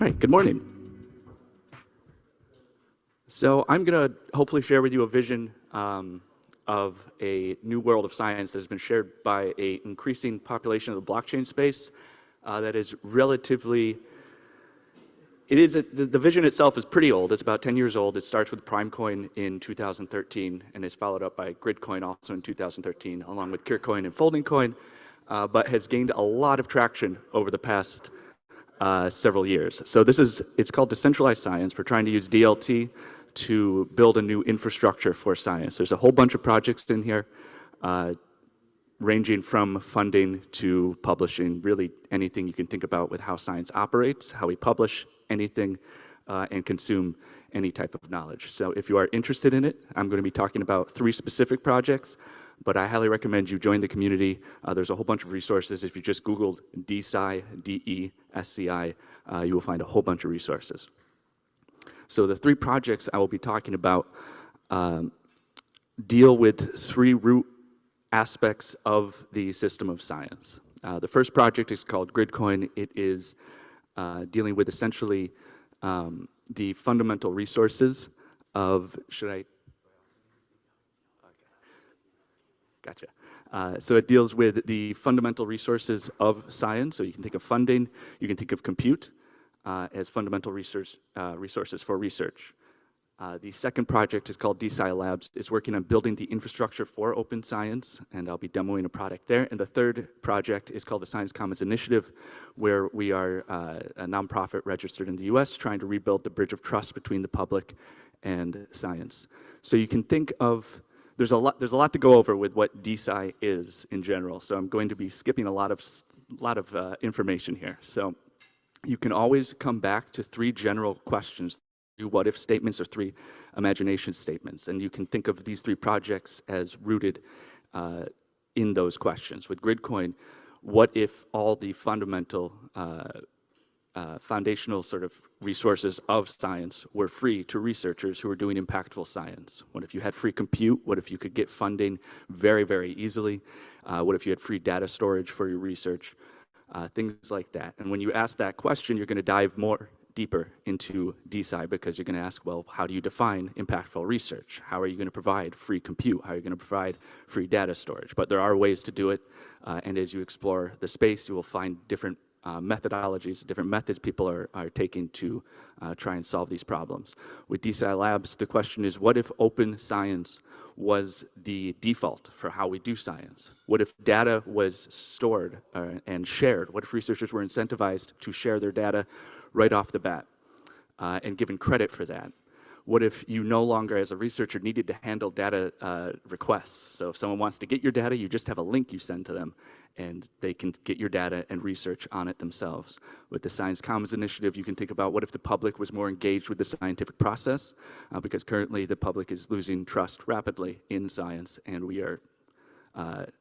All right, good morning. So I'm going to hopefully share with you a vision of a new world of science that has been shared by an increasing population of the blockchain space that is relatively, the vision itself is pretty old. It's about 10 years old. It starts with Primecoin in 2013 and is followed up by Gridcoin also in 2013, along with Kiercoin and Folding Coin, but has gained a lot of traction over the past several years. So it's called decentralized science. We're trying to use DLT to build a new infrastructure for science. There's a whole bunch of projects in here, ranging from funding to publishing, really anything you can think about with how science operates, how we publish anything, and consume any type of knowledge. So if you are interested in it, I'm going to be talking about 3 specific projects, but I highly recommend you join the community. There's a whole bunch of resources. If you just Googled DeSci, D-E-S-C-I, you will find a whole bunch of resources. So the 3 projects I will be talking about deal with 3 root aspects of the system of science. The first project is called Gridcoin. It is dealing with essentially the fundamental resources of, Gotcha. So it deals with the fundamental resources of science. So you can think of funding, you can think of compute as fundamental resources for research. The second project is called DeSci Labs. It's working on building the infrastructure for open science, and I'll be demoing a product there. And the third project is called the Science Commons Initiative, where we are a nonprofit registered in the US trying to rebuild the bridge of trust between the public and science. So you can think of there's a lot to go over with what DeSci is in general, so I'm going to be skipping a lot of information here. So you can always come back to 3 general questions, 3 what-if statements or 3 imagination statements, and you can think of these 3 projects as rooted in those questions. With Gridcoin, what if all the fundamental foundational sort of resources of science were free to researchers who are doing impactful science? What if you had free compute? What if you could get funding very, very easily? What if you had free data storage for your research? Things like that. And when you ask that question, you're going to dive deeper into DeSci, because you're going to ask, well, how do you define impactful research? How are you going to provide free compute? How are you going to provide free data storage? But there are ways to do it, and as you explore the space, you will find different methodologies, different methods people are taking to try and solve these problems. With DeSci Labs, the question is, what if open science was the default for how we do science? What if data was stored and shared? What if researchers were incentivized to share their data right off the bat and given credit for that? What if you no longer, as a researcher, needed to handle data requests? So if someone wants to get your data, you just have a link you send to them, and they can get your data and research on it themselves. With the Science Commons Initiative, you can think about what if the public was more engaged with the scientific process, because currently the public is losing trust rapidly in science, and we are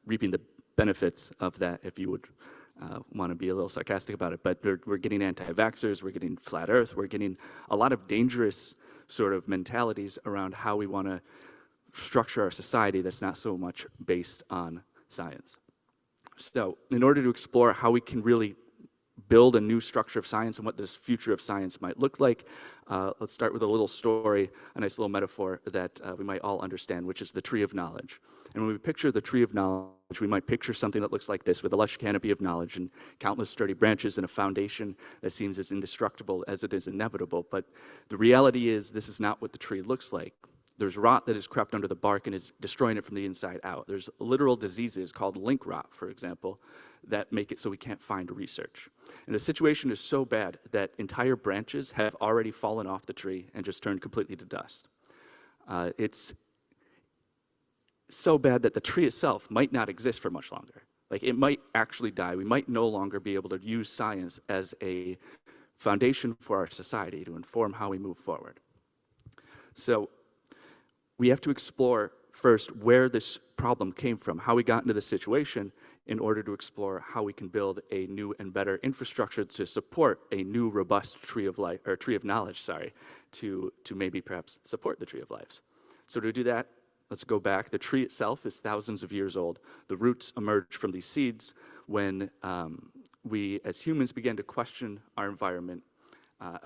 reaping the benefits of that, if you would want to be a little sarcastic about it. But we're getting anti-vaxxers, we're getting flat earth, we're getting a lot of dangerous sort of mentalities around how we want to structure our society that's not so much based on science. So in order to explore how we can really build a new structure of science and what this future of science might look like, let's start with a little story, a nice little metaphor that we might all understand, which is the tree of knowledge. And when we picture the tree of knowledge, we might picture something that looks like this, with a lush canopy of knowledge and countless sturdy branches and a foundation that seems as indestructible as it is inevitable. But the reality is, this is not what the tree looks like. There's rot that has crept under the bark and is destroying it from the inside out. There's literal diseases called link rot, for example, that make it so we can't find research. And the situation is so bad that entire branches have already fallen off the tree and just turned completely to dust. It's so bad that the tree itself might not exist for much longer. Like, it might actually die. We might no longer be able to use science as a foundation for our society to inform how we move forward. So we have to explore first where this problem came from, how we got into this situation, in order to explore how we can build a new and better infrastructure to support a new robust tree of life, or tree of knowledge, sorry, to maybe perhaps support the tree of lives. So to do that, let's go back. The tree itself is thousands of years old. The roots emerged from these seeds when we as humans began to question our environment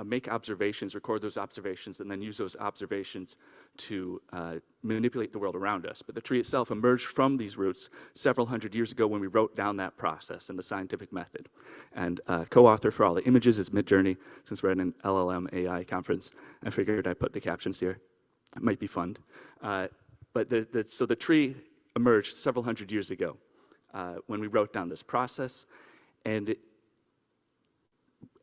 make observations, record those observations, and then use those observations to manipulate the world around us. But the tree itself emerged from these roots several hundred years ago when we wrote down that process in the scientific method. And co-author for all the images is Midjourney. Since we're at an LLM AI conference, I figured I'd put the captions here. It might be fun. So the tree emerged several hundred years ago when we wrote down this process. And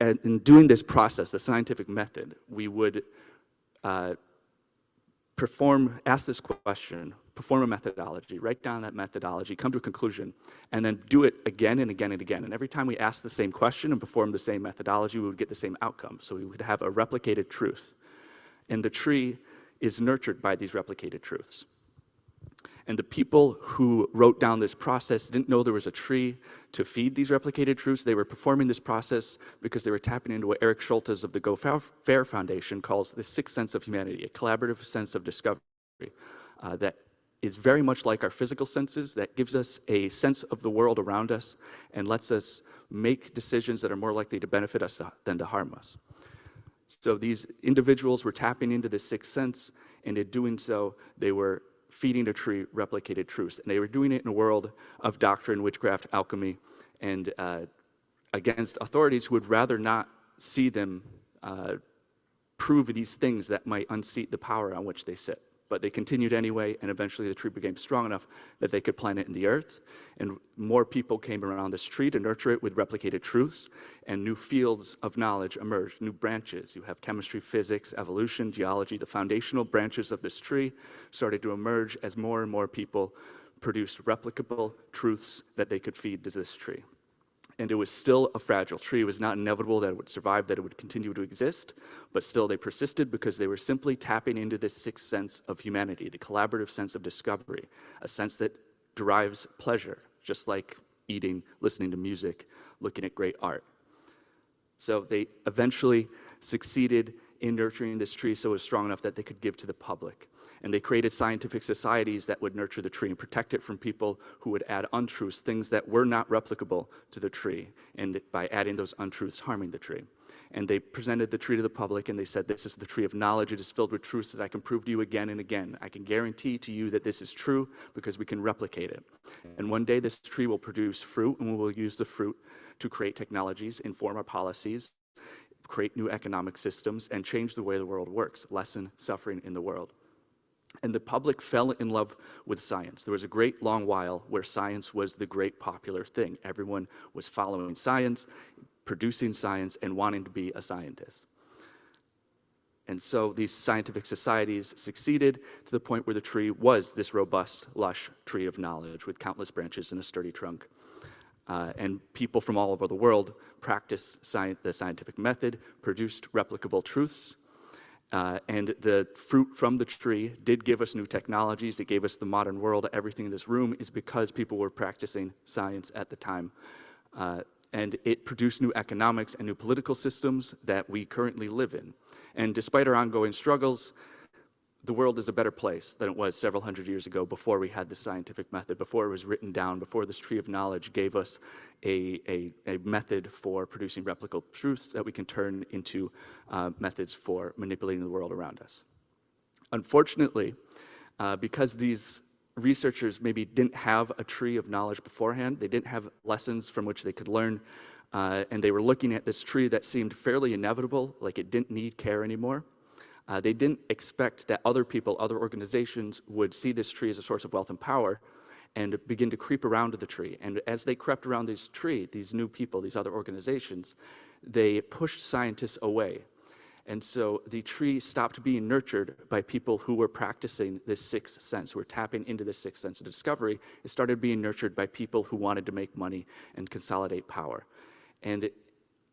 in doing this process, the scientific method, we would ask this question, perform a methodology, write down that methodology, come to a conclusion, and then do it again and again and again. And every time we ask the same question and perform the same methodology, we would get the same outcome. So we would have a replicated truth. And the tree is nurtured by these replicated truths. And the people who wrote down this process didn't know there was a tree to feed these replicated truths. They were performing this process because they were tapping into what Eric Schultes of the Go Fair Foundation calls the sixth sense of humanity, a collaborative sense of discovery that is very much like our physical senses, that gives us a sense of the world around us and lets us make decisions that are more likely to benefit us than to harm us. So these individuals were tapping into this sixth sense, and in doing so, they were feeding a tree replicated truths. And they were doing it in a world of doctrine, witchcraft, alchemy, and against authorities who would rather not see them prove these things that might unseat the power on which they sit. But they continued anyway, and eventually the tree became strong enough that they could plant it in the earth. And more people came around this tree to nurture it with replicated truths, and new fields of knowledge emerged, new branches. You have chemistry, physics, evolution, geology. The foundational branches of this tree started to emerge as more and more people produced replicable truths that they could feed to this tree. And it was still a fragile tree. It was not inevitable that it would survive, that it would continue to exist, but still they persisted because they were simply tapping into this sixth sense of humanity, the collaborative sense of discovery, a sense that derives pleasure, just like eating, listening to music, looking at great art. So they eventually succeeded in nurturing this tree so it was strong enough that they could give to the public. And they created scientific societies that would nurture the tree and protect it from people who would add untruths, things that were not replicable to the tree, and by adding those untruths, harming the tree. And they presented the tree to the public, and they said, this is the tree of knowledge. It is filled with truths that I can prove to you again and again. I can guarantee to you that this is true because we can replicate it. And one day this tree will produce fruit, and we will use the fruit to create technologies, inform our policies, create new economic systems, and change the way the world works, lessen suffering in the world. And the public fell in love with science. There was a great long while where science was the great popular thing. Everyone was following science, producing science, and wanting to be a scientist. And so these scientific societies succeeded to the point where the tree was this robust, lush tree of knowledge with countless branches and a sturdy trunk. And people from all over the world practiced the scientific method, produced replicable truths, and the fruit from the tree did give us new technologies. It gave us the modern world. Everything in this room is because people were practicing science at the time. And it produced new economics and new political systems that we currently live in. And despite our ongoing struggles, the world is a better place than it was several hundred years ago before we had the scientific method, before it was written down, before this tree of knowledge gave us a method for producing replicable truths that we can turn into methods for manipulating the world around us. Unfortunately, because these researchers maybe didn't have a tree of knowledge beforehand, they didn't have lessons from which they could learn, and they were looking at this tree that seemed fairly inevitable, like it didn't need care anymore. They didn't expect that other people, other organizations would see this tree as a source of wealth and power and begin to creep around to the tree. And as they crept around this tree, these new people, these other organizations, they pushed scientists away. And so the tree stopped being nurtured by people who were practicing this sixth sense, who were tapping into this sixth sense of discovery. It started being nurtured by people who wanted to make money and consolidate power. And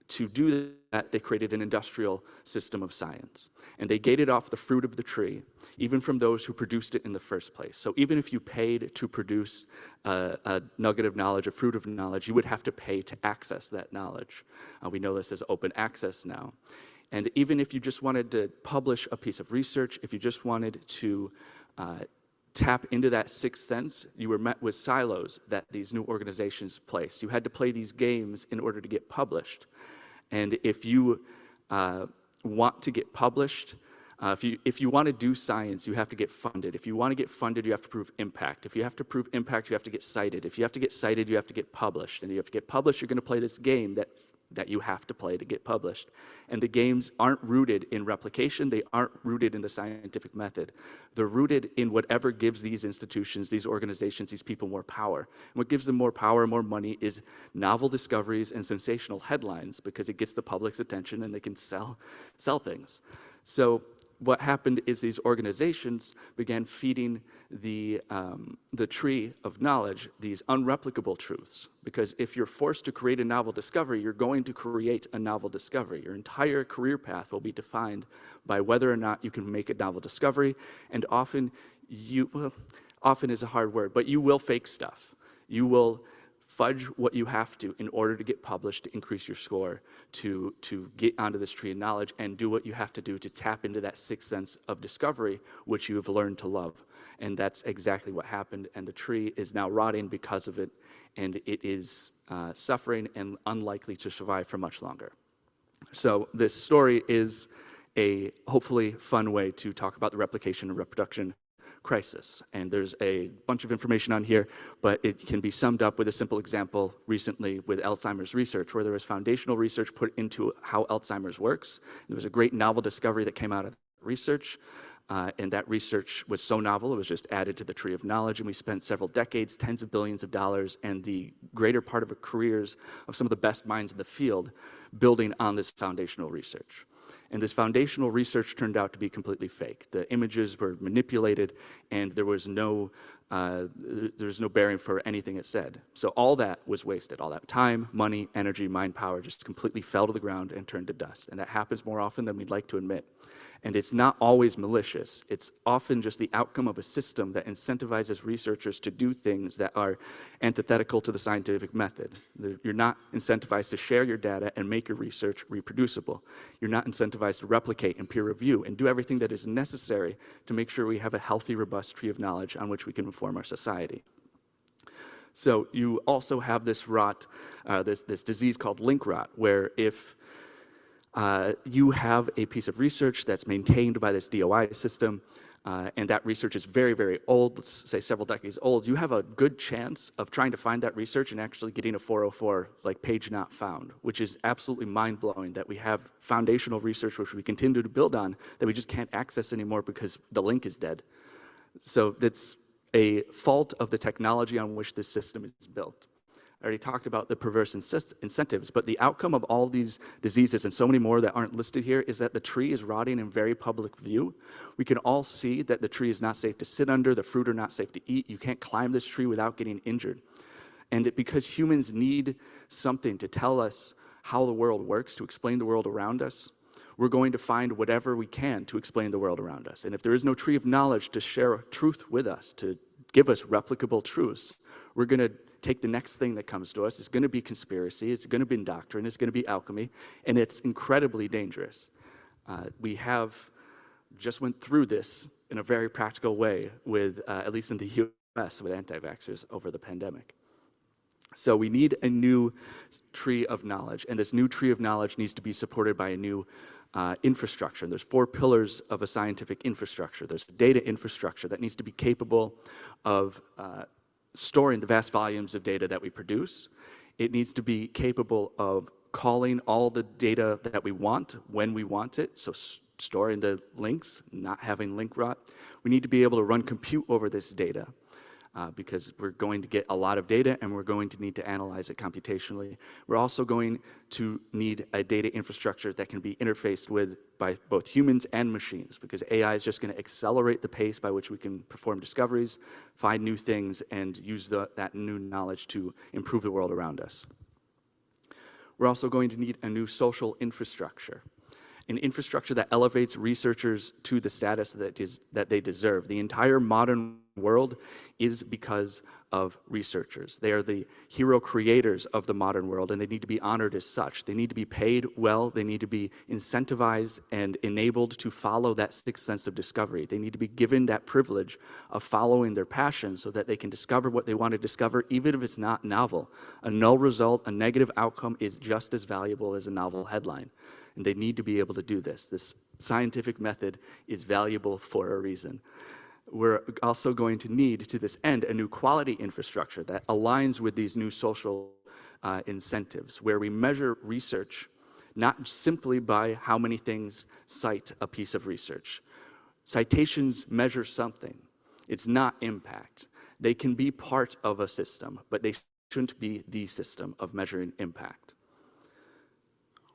to do that, they created an industrial system of science. And they gated off the fruit of the tree, even from those who produced it in the first place. So even if you paid to produce a nugget of knowledge, a fruit of knowledge, you would have to pay to access that knowledge. We know this as open access now. And even if you just wanted to publish a piece of research, if you just wanted to tap into that sixth sense, you were met with silos that these new organizations placed. You had to play these games in order to get published. And if you want to get published. If you want to do science, you have to get funded. If you want to get funded, you have to prove impact. If you have to prove impact, you have to get cited. If you have to get cited, you have to get published. And if you have to get published, you're going to play this game that you have to play to get published. And the games aren't rooted in replication. They aren't rooted in the scientific method. They're rooted in whatever gives these institutions, these organizations, these people more power. And what gives them more power, more money is novel discoveries and sensational headlines, because it gets the public's attention and they can sell things. So what happened is these organizations began feeding the tree of knowledge these unreplicable truths. Because if you're forced to create a novel discovery, you're going to create a novel discovery. Your entire career path will be defined by whether or not you can make a novel discovery. And often often is a hard word, but you will fake stuff. You will fudge what you have to in order to get published, to increase your score, to get onto this tree of knowledge, and do what you have to do to tap into that sixth sense of discovery, which you have learned to love. And that's exactly what happened, and the tree is now rotting because of it, and it is suffering and unlikely to survive for much longer. So this story is a hopefully fun way to talk about the replication and reproduction crisis. And there's a bunch of information on here, but it can be summed up with a simple example recently with Alzheimer's research, where there was foundational research put into how Alzheimer's works. There was a great novel discovery that came out of research, and that research was so novel, it was just added to the tree of knowledge, and we spent several decades, tens of billions of dollars, and the greater part of our careers of some of the best minds in the field building on this foundational research. And this foundational research turned out to be completely fake. The images were manipulated, and there was no bearing for anything it said. So all that was wasted. All that time, money, energy, mind power just completely fell to the ground and turned to dust. And that happens more often than we'd like to admit. And it's not always malicious. It's often just the outcome of a system that incentivizes researchers to do things that are antithetical to the scientific method. You're not incentivized to share your data and make your research reproducible. You're not incentivized to replicate and peer review and do everything that is necessary to make sure we have a healthy, robust tree of knowledge on which we can inform our society. So you also have this rot, this disease called link rot, where if you have a piece of research that's maintained by this DOI system, and that research is very, very old, let's say several decades old, you have a good chance of trying to find that research and actually getting a 404, like page not found, which is absolutely mind-blowing that we have foundational research which we continue to build on that we just can't access anymore because the link is dead. So that's a fault of the technology on which this system is built. I already talked about the perverse incentives, but the outcome of all these diseases and so many more that aren't listed here is that the tree is rotting in very public view. We can all see that the tree is not safe to sit under, the fruit are not safe to eat. You can't climb this tree without getting injured. And because humans need something to tell us how the world works, to explain the world around us, we're going to find whatever we can to explain the world around us. And if there is no tree of knowledge to share truth with us, to give us replicable truths, we're going to take the next thing that comes to us. It's going to be conspiracy, it's going to be doctrine, it's going to be alchemy, and it's incredibly dangerous. We have just went through this in a very practical way with, at least in the US, with anti-vaxxers over the pandemic. So we need a new tree of knowledge, and this new tree of knowledge needs to be supported by a new infrastructure. And there's 4 pillars of a scientific infrastructure. There's the data infrastructure that needs to be capable of storing the vast volumes of data that we produce. It needs to be capable of calling all the data that we want when we want it, so storing the links, not having link rot. We need to be able to run compute over this data because we're going to get a lot of data and we're going to need to analyze it computationally. We're also going to need a data infrastructure that can be interfaced with by both humans and machines, because AI is just going to accelerate the pace by which we can perform discoveries, find new things, and use that new knowledge to improve the world around us. We're also going to need a new social infrastructure, an infrastructure that elevates researchers to the status that they deserve. The entire modern world is because of researchers. They are the hero creators of the modern world, and they need to be honored as such. They need to be paid well. They need to be incentivized and enabled to follow that sixth sense of discovery. They need to be given that privilege of following their passion so that they can discover what they want to discover, even if it's not novel. A null result, a negative outcome, is just as valuable as a novel headline. and they need to be able to do this. This scientific method is valuable for a reason. We're also going to need, to this end, a new quality infrastructure that aligns with these new social incentives, where we measure research not simply by how many things cite a piece of research. Citations measure something. It's not impact. They can be part of a system, but they shouldn't be the system of measuring impact.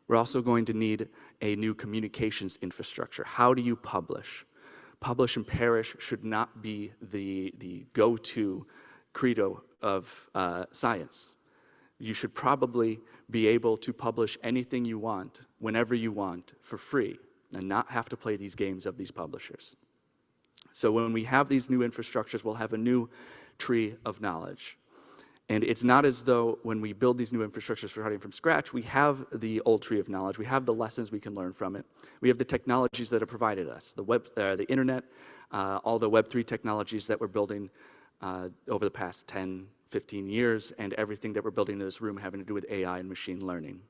We're also going to need a new communications infrastructure. How do you publish? Publish and perish should not be the go-to credo of science. You should probably be able to publish anything you want, whenever you want, for free, and not have to play these games of these publishers. So when we have these new infrastructures, we'll have a new tree of knowledge. And it's not as though when we build these new infrastructures starting from scratch, we have the old tree of knowledge, we have the lessons we can learn from it. We have the technologies that have provided us, the internet, all the Web3 technologies that we're building over the past 10, 15 years, and everything that we're building in this room having to do with AI and machine learning.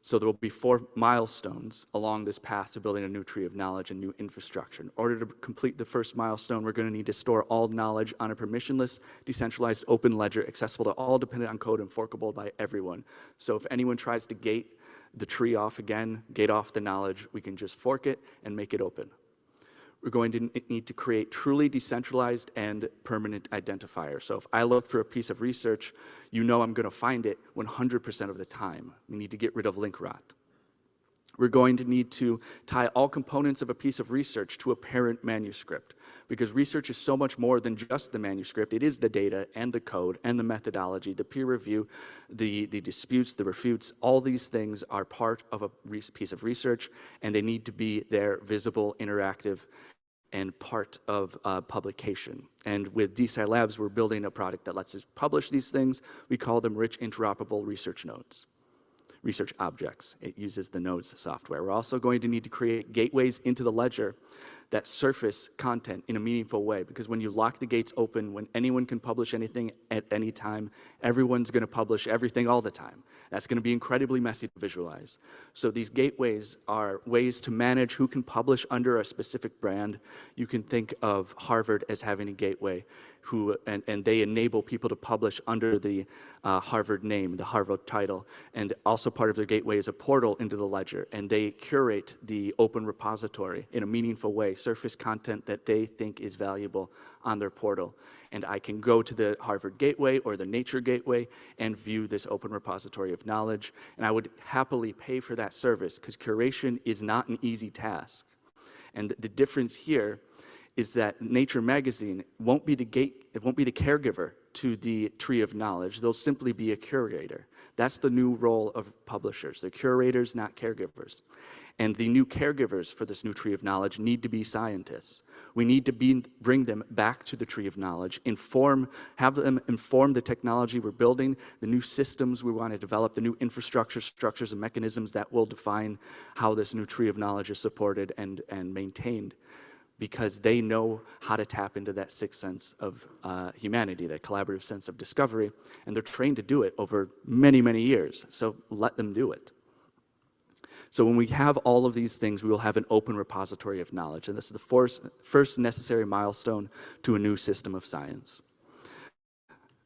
So there will be 4 milestones along this path to building a new tree of knowledge and new infrastructure. In order to complete the first milestone, we're going to need to store all knowledge on a permissionless, decentralized, open ledger, accessible to all, dependent on code, and forkable by everyone. So if anyone tries to gate the tree off again, gate off the knowledge, we can just fork it and make it open. We're going to need to create truly decentralized and permanent identifiers. So if I look for a piece of research, you know I'm going to find it 100% of the time. We need to get rid of link rot. We're going to need to tie all components of a piece of research to a parent manuscript, because research is so much more than just the manuscript. It is the data and the code and the methodology, the peer review, the disputes, the refutes. All these things are part of a piece of research, and they need to be there, visible, interactive, and part of publication. And with DSci Labs, we're building a product that lets us publish these things. We call them rich interoperable research nodes, research objects. It uses the nodes software. We're also going to need to create gateways into the ledger that surface content in a meaningful way, because when you lock the gates open, when anyone can publish anything at any time, everyone's going to publish everything all the time. That's going to be incredibly messy to visualize. So these gateways are ways to manage who can publish under a specific brand. You can think of Harvard as having a gateway, and they enable people to publish under the Harvard name, the Harvard title, and also part of their gateway is a portal into the ledger, and they curate the open repository in a meaningful way, surface content that they think is valuable on their portal. And I can go to the Harvard Gateway or the Nature Gateway and view this open repository of knowledge, and I would happily pay for that service, because curation is not an easy task. And the difference here is that Nature magazine won't be the caregiver to the tree of knowledge. They'll simply be a curator. That's the new role of publishers. They're curators, not caregivers. And the new caregivers for this new tree of knowledge need to be scientists. We need to bring them back to the tree of knowledge, have them inform the technology we're building, the new systems we want to develop, the new infrastructure, structures, and mechanisms that will define how this new tree of knowledge is supported and maintained, because they know how to tap into that sixth sense of humanity, that collaborative sense of discovery, and they're trained to do it over many, many years. So let them do it. So when we have all of these things, we will have an open repository of knowledge, and this is the first necessary milestone to a new system of science.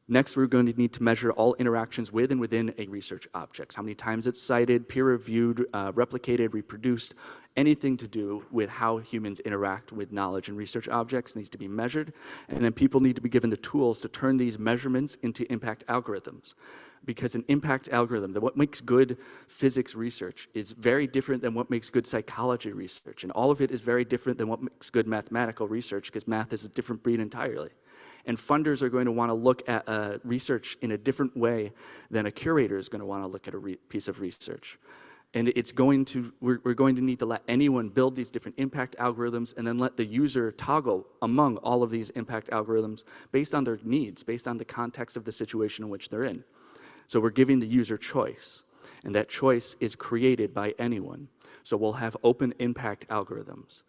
Next, we're going to need to measure all interactions with and within a research object. How many times it's cited, peer-reviewed, replicated, reproduced, anything to do with how humans interact with knowledge and research objects needs to be measured. And then people need to be given the tools to turn these measurements into impact algorithms. Because an impact algorithm, what makes good physics research, is very different than what makes good psychology research. And all of it is very different than what makes good mathematical research, because math is a different breed entirely. And funders are going to want to look at research in a different way than a curator is going to want to look at a piece of research. And we're going to need to let anyone build these different impact algorithms, and then let the user toggle among all of these impact algorithms based on their needs, based on the context of the situation in which they're in. So we're giving the user choice, and that choice is created by anyone. So we'll have open impact algorithms.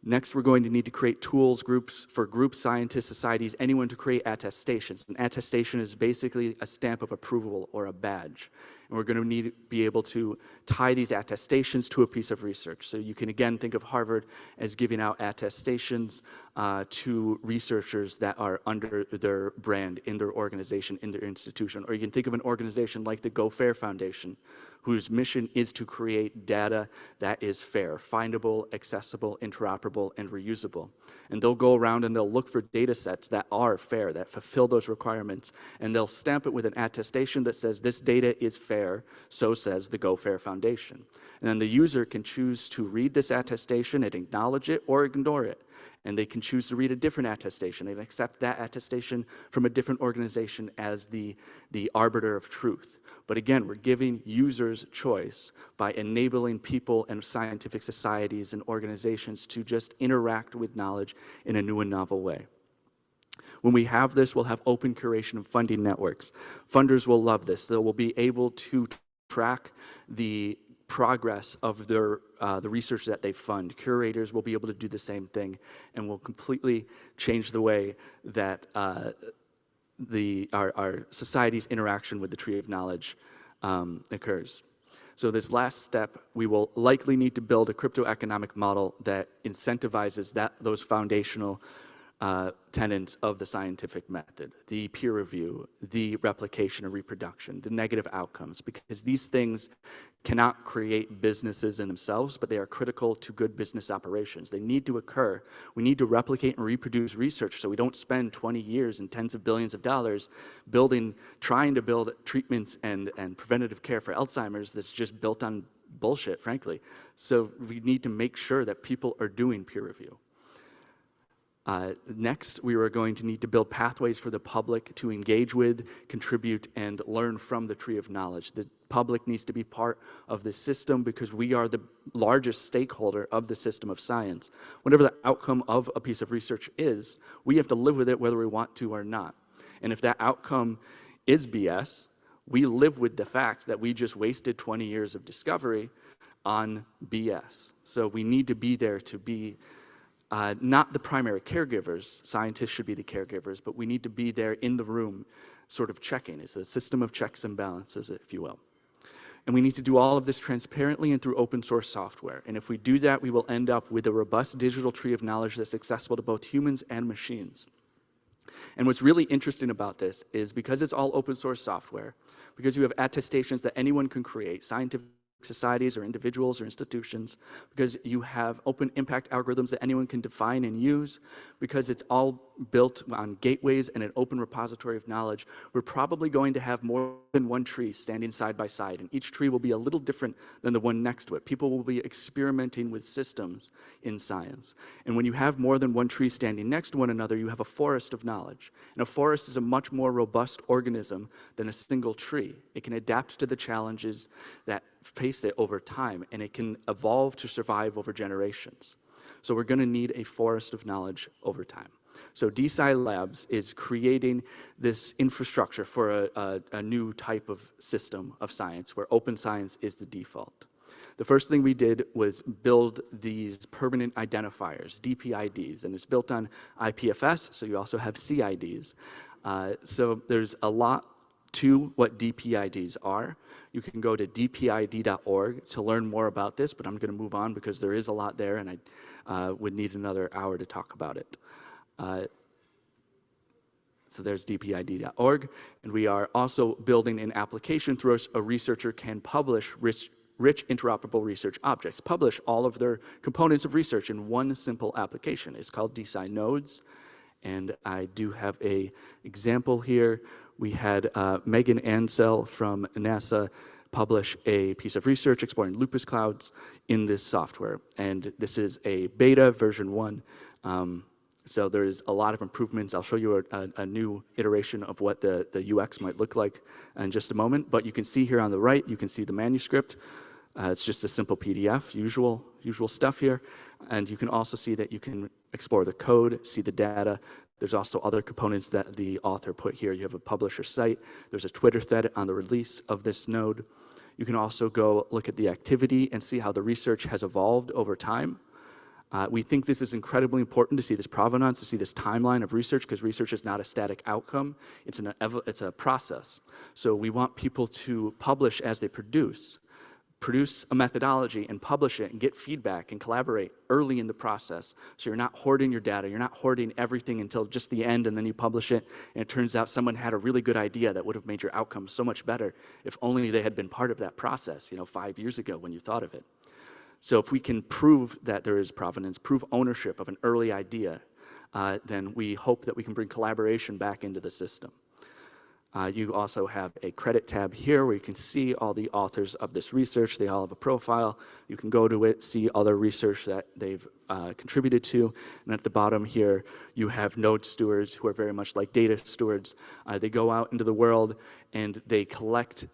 Next, we're going to need to create tools, groups for group scientists, societies, anyone to create attestations. An attestation is basically a stamp of approval or a badge. And we're going to need to be able to tie these attestations to a piece of research. So you can again think of Harvard as giving out attestations to researchers that are under their brand, in their organization, in their institution. Or you can think of an organization like the Go Fair Foundation, whose mission is to create data that is fair, findable, accessible, interoperable, and reusable. And they'll go around and they'll look for data sets that are fair, that fulfill those requirements, and they'll stamp it with an attestation that says this data is fair, so says the Go Fair Foundation. And then the user can choose to read this attestation and acknowledge it or ignore it. And they can choose to read a different attestation and accept that attestation from a different organization as the arbiter of truth. But again, we're giving users choice by enabling people and scientific societies and organizations to just interact with knowledge in a new and novel way. When we have this, we'll have open curation and funding networks. Funders will love this. They will be able to track the progress of their the research that they fund. Curators will be able to do the same thing, and will completely change the way that our society's interaction with the tree of knowledge occurs. So this last step, we will likely need to build a crypto-economic model that incentivizes those foundational tenets of the scientific method, the peer review, the replication and reproduction, the negative outcomes, because these things cannot create businesses in themselves, but they are critical to good business operations. They need to occur. We need to replicate and reproduce research so we don't spend 20 years and tens of billions of dollars trying to build treatments and preventative care for Alzheimer's that's just built on bullshit, frankly. So we need to make sure that people are doing peer review. Next, we are going to need to build pathways for the public to engage with, contribute, and learn from the tree of knowledge. The public needs to be part of the system because we are the largest stakeholder of the system of science. Whatever the outcome of a piece of research is, we have to live with it whether we want to or not. And if that outcome is BS, we live with the fact that we just wasted 20 years of discovery on BS. So we need to be there to be not the primary caregivers. Scientists should be the caregivers, but we need to be there in the room sort of checking. It's a system of checks and balances, if you will. And we need to do all of this transparently and through open source software. And if we do that, we will end up with a robust digital tree of knowledge that's accessible to both humans and machines. And what's really interesting about this is because it's all open source software, because you have attestations that anyone can create, scientific societies or individuals or institutions, because you have open impact algorithms that anyone can define and use, because it's all built on gateways and an open repository of knowledge, we're probably going to have more than one tree standing side by side, and each tree will be a little different than the one next to it. People will be experimenting with systems in science. And when you have more than one tree standing next to one another, you have a forest of knowledge. And a forest is a much more robust organism than a single tree. It can adapt to the challenges that face it over time, and it can evolve to survive over generations. So we're going to need a forest of knowledge over time. So DSci Labs is creating this infrastructure for a new type of system of science where open science is the default. The first thing we did was build these permanent identifiers, DPIDs, and it's built on IPFS, so you also have CIDs. So there's a lot to what DPIDs are. You can go to dpid.org to learn more about this, but I'm going to move on because there is a lot there, and I would need another hour to talk about it. So there's dpid.org, and we are also building an application through which a researcher can publish rich interoperable research objects, publish all of their components of research in one simple application. It's called DSci Nodes, and I do have an example here. We had Megan Ansell from NASA publish a piece of research exploring lupus clouds in this software, and this is a beta version 1. So there's a lot of improvements. I'll show you a new iteration of what the UX might look like in just a moment. But you can see here on the right, you can see the manuscript. It's just a simple PDF, usual stuff here. And you can also see that you can explore the code, see the data. There's also other components that the author put here. You have a publisher site. There's a Twitter thread on the release of this node. You can also go look at the activity and see how the research has evolved over time. We think this is incredibly important to see this provenance, to see this timeline of research, because research is not a static outcome, it's a process. So we want people to publish as they produce a methodology and publish it and get feedback and collaborate early in the process. So you're not hoarding your data, you're not hoarding everything until just the end and then you publish it and it turns out someone had a really good idea that would have made your outcome so much better if only they had been part of that process, 5 years ago when you thought of it. So if we can prove that there is provenance, prove ownership of an early idea, then we hope that we can bring collaboration back into the system. You also have a credit tab here where you can see all the authors of this research. They all have a profile. You can go to it, see other research that they've contributed to. And at the bottom here, you have node stewards who are very much like data stewards. They go out into the world and they collect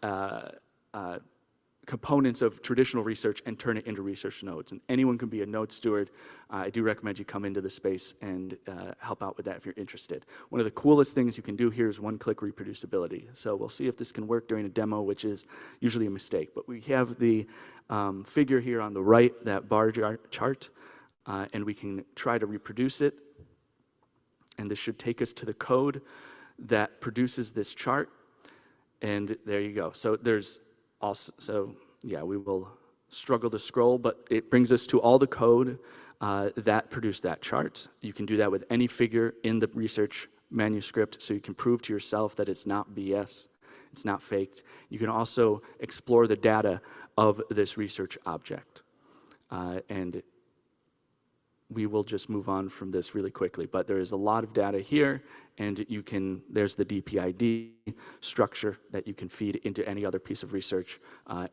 components of traditional research and turn it into research nodes. And anyone can be a node steward. I do recommend you come into the space and help out with that if you're interested. One of the coolest things you can do here is one-click reproducibility. So we'll see if this can work during a demo, which is usually a mistake. But we have the figure here on the right, that bar chart, and we can try to reproduce it. And this should take us to the code that produces this chart. And there you go. So there's also, yeah, we will struggle to scroll, but it brings us to all the code that produced that chart. You can do that with any figure in the research manuscript, so you can prove to yourself that it's not BS, it's not faked. You can also explore the data of this research object. And we will just move on from this really quickly, but there is a lot of data here, and there's the DPID structure that you can feed into any other piece of research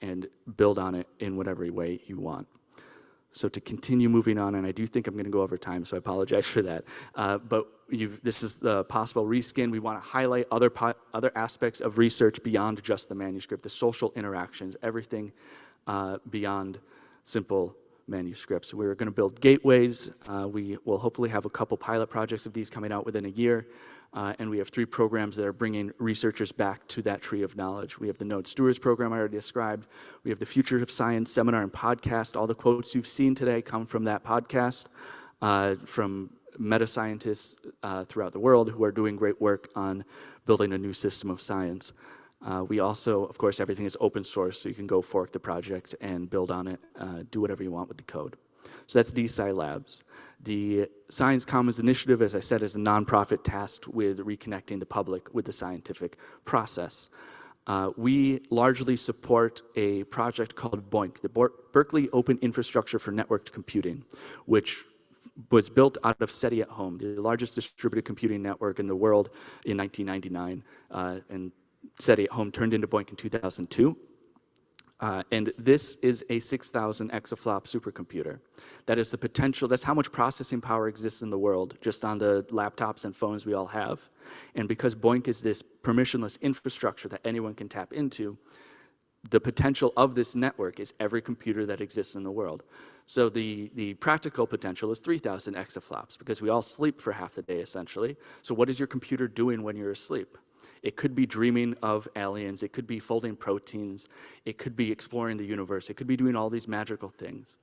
and build on it in whatever way you want. So to continue moving on, and I do think I'm going to go over time, so I apologize for that, but this is the possible reskin. We want to highlight other aspects of research beyond just the manuscript, the social interactions, everything beyond simple manuscripts. We're going to build gateways. We will hopefully have a couple pilot projects of these coming out within a year. And we have 3 programs that are bringing researchers back to that tree of knowledge. We have the Node Stewards program I already described. We have the Future of Science seminar and podcast. All the quotes you've seen today come from that podcast, from meta-scientists throughout the world who are doing great work on building a new system of science. We also, of course, everything is open source, so you can go fork the project and build on it, do whatever you want with the code. So that's DSci Labs. The Science Commons Initiative, as I said, is a nonprofit tasked with reconnecting the public with the scientific process. We largely support a project called BOINC, the Berkeley Open Infrastructure for Networked Computing, which was built out of SETI at Home, the largest distributed computing network in the world in 1999, and SETI at Home turned into BOINC in 2002. And this is a 6,000 exaflop supercomputer. That is the potential, that's how much processing power exists in the world, just on the laptops and phones we all have. And because BOINC is this permissionless infrastructure that anyone can tap into, the potential of this network is every computer that exists in the world. So the practical potential is 3,000 exaflops, because we all sleep for half the day, essentially. So what is your computer doing when you're asleep? It could be dreaming of aliens, it could be folding proteins, it could be exploring the universe, it could be doing all these magical things.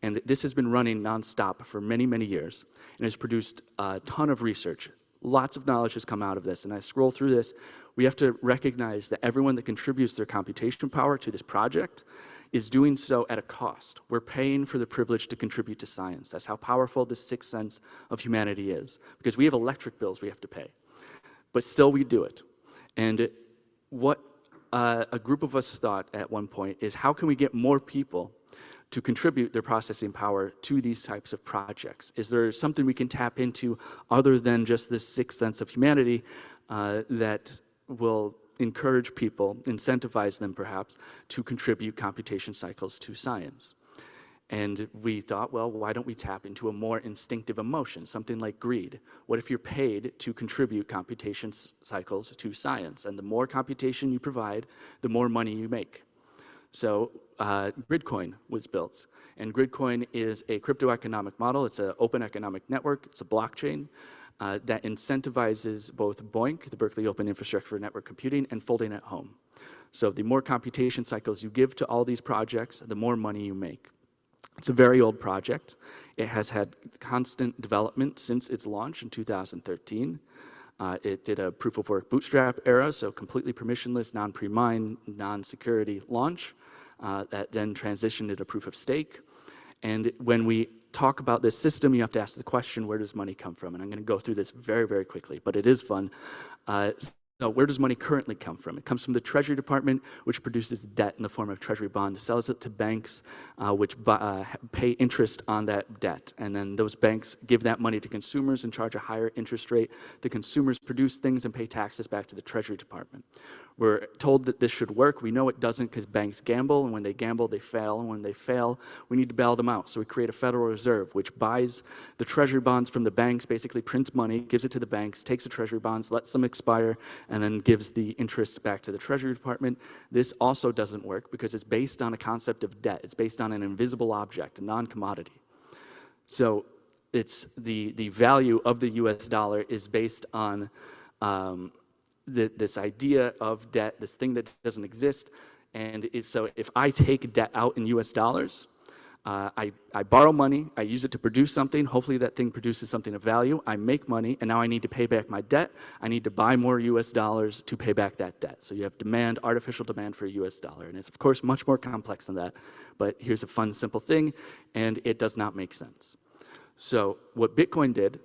And this has been running nonstop for many, many years, and has produced a ton of research. Lots of knowledge has come out of this, and I scroll through this. We have to recognize that everyone that contributes their computation power to this project is doing so at a cost. We're paying for the privilege to contribute to science. That's how powerful this sixth sense of humanity is, because we have electric bills we have to pay. But still we do it. And what a group of us thought at one point is, how can we get more people to contribute their processing power to these types of projects? Is there something we can tap into other than just this sixth sense of humanity that will encourage people, incentivize them perhaps, to contribute computation cycles to science? And we thought, well, why don't we tap into a more instinctive emotion, something like greed? What if you're paid to contribute computation cycles to science? And the more computation you provide, the more money you make. So Gridcoin was built. And Gridcoin is a crypto economic model. It's an open economic network. It's a blockchain that incentivizes both BOINC, the Berkeley Open Infrastructure for Network Computing, and folding at home. So the more computation cycles you give to all these projects, the more money you make. It's a very old project. It has had constant development since its launch in 2013. It did a proof of work bootstrap era, so completely permissionless, non-pre-mine, non-security launch that then transitioned into proof of stake. And when we talk about this system, you have to ask the question, where does money come from? And I'm going to go through this very, very quickly, but it is fun. So where does money currently come from? It comes from the Treasury Department, which produces debt in the form of Treasury bonds, sells it to banks, which pay interest on that debt. And then those banks give that money to consumers and charge a higher interest rate. The consumers produce things and pay taxes back to the Treasury Department. We're told that this should work. We know it doesn't because banks gamble, and when they gamble, they fail. And when they fail, we need to bail them out. So we create a Federal Reserve, which buys the Treasury bonds from the banks, basically prints money, gives it to the banks, takes the Treasury bonds, lets them expire, and then gives the interest back to the Treasury Department. This also doesn't work because it's based on a concept of debt. It's based on an invisible object, a non-commodity. So it's the value of the US dollar is based on this idea of debt, this thing that doesn't exist. And so if I take debt out in US dollars, I borrow money, I use it to produce something, hopefully that thing produces something of value, I make money, and now I need to pay back my debt, I need to buy more US dollars to pay back that debt. So you have demand, artificial demand for a US dollar, and it's of course much more complex than that, but here's a fun, simple thing, and it does not make sense. So what Bitcoin did,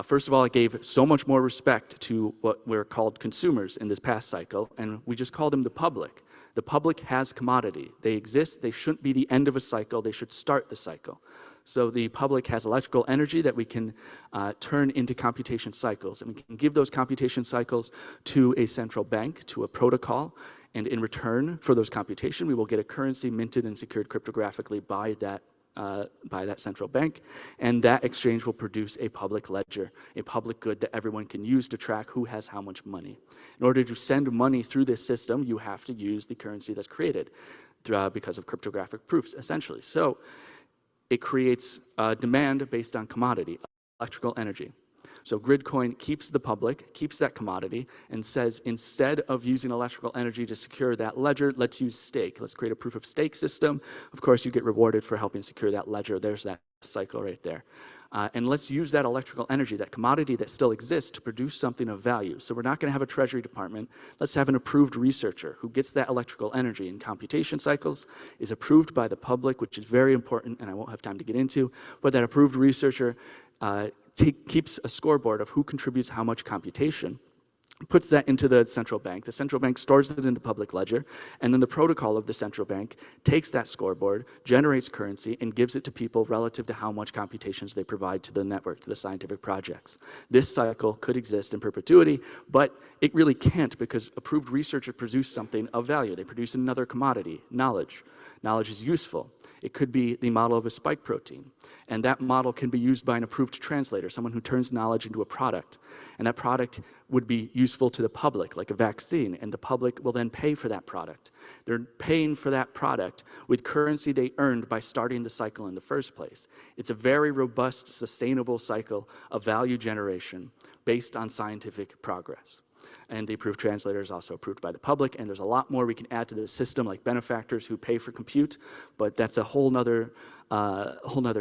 first of all, it gave so much more respect to what were called consumers in this past cycle, and we just called them the public. The public has commodity. They exist. They shouldn't be the end of a cycle. They should start the cycle. So the public has electrical energy that we can turn into computation cycles, and we can give those computation cycles to a central bank, to a protocol, and in return for those computation, we will get a currency minted and secured cryptographically by that central bank, and that exchange will produce a public ledger, a public good that everyone can use to track who has how much money. In order to send money through this system, you have to use the currency that's created because of cryptographic proofs, essentially. So it creates demand based on commodity, electrical energy. So Gridcoin keeps the public, keeps that commodity, and says instead of using electrical energy to secure that ledger, let's use stake. Let's create a proof of stake system. Of course, you get rewarded for helping secure that ledger. There's that cycle right there. And let's use that electrical energy, that commodity that still exists, to produce something of value. So we're not going to have a Treasury Department. Let's have an approved researcher who gets that electrical energy in computation cycles, is approved by the public, which is very important, and I won't have time to get into, but that approved researcher keeps a scoreboard of who contributes how much computation, puts that into the central bank. The central bank stores it in the public ledger, and then the protocol of the central bank takes that scoreboard, generates currency, and gives it to people relative to how much computations they provide to the network, to the scientific projects. This cycle could exist in perpetuity, but it really can't because approved researchers produce something of value. They produce another commodity, knowledge. Knowledge is useful. It could be the model of a spike protein, and that model can be used by an approved translator, someone who turns knowledge into a product, and that product would be useful to the public, like a vaccine, and the public will then pay for that product. They're paying for that product with currency they earned by starting the cycle in the first place. It's a very robust, sustainable cycle of value generation based on scientific progress. And the approved translator is also approved by the public, and there's a lot more we can add to the system, like benefactors who pay for compute, but that's a whole nother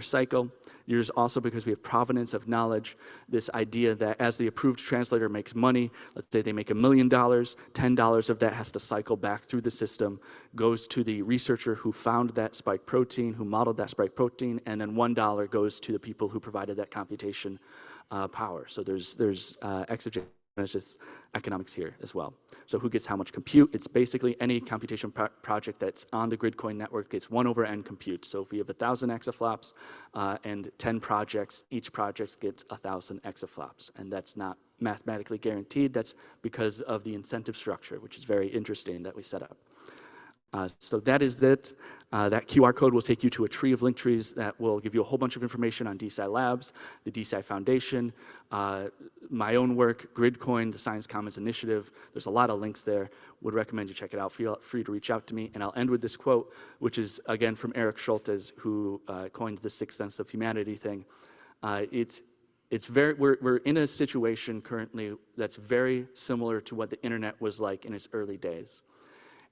cycle. There's also, because we have provenance of knowledge, this idea that as the approved translator makes money, let's say they make $1 million, $10 of that has to cycle back through the system, goes to the researcher who found that spike protein, who modeled that spike protein, and then $1 goes to the people who provided that computation power. So there's exogenous. It's just economics here as well. So who gets how much compute? It's basically any computation project that's on the Gridcoin network gets 1/n compute. So if we have 1,000 exaflops and 10 projects, each project gets 1,000 exaflops. And that's not mathematically guaranteed. That's because of the incentive structure, which is very interesting that we set up. So that is it. That QR code will take you to a tree of link trees that will give you a whole bunch of information on DeSci Labs, the DeSci Foundation, my own work, Gridcoin, the Science Commons Initiative. There's a lot of links there. Would recommend you check it out. Feel free to reach out to me. And I'll end with this quote, which is, again, from Eric Schultes, who coined the sixth sense of humanity thing. We're in a situation currently that's very similar to what the internet was like in its early days.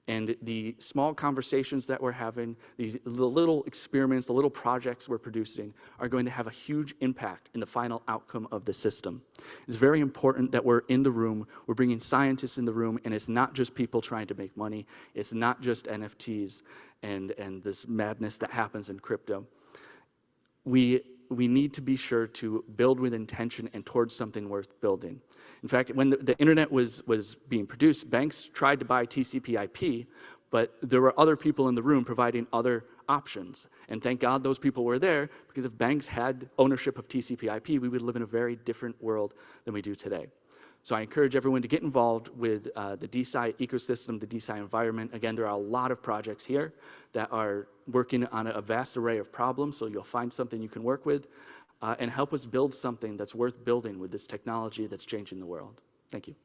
And the small conversations that we're having, the little experiments, the little projects we're producing are going to have a huge impact in the final outcome of the system. It's very important that we're in the room, we're bringing scientists in the room, and it's not just people trying to make money, it's not just NFTs and this madness that happens in crypto. We need to be sure to build with intention and towards something worth building. In fact, when the internet was being produced, banks tried to buy TCP/IP, but there were other people in the room providing other options. And thank God those people were there, because if banks had ownership of TCP/IP, we would live in a very different world than we do today. So I encourage everyone to get involved with the DeSci ecosystem, the DeSci environment. Again, there are a lot of projects here that are working on a vast array of problems, so you'll find something you can work with and help us build something that's worth building with this technology that's changing the world. Thank you.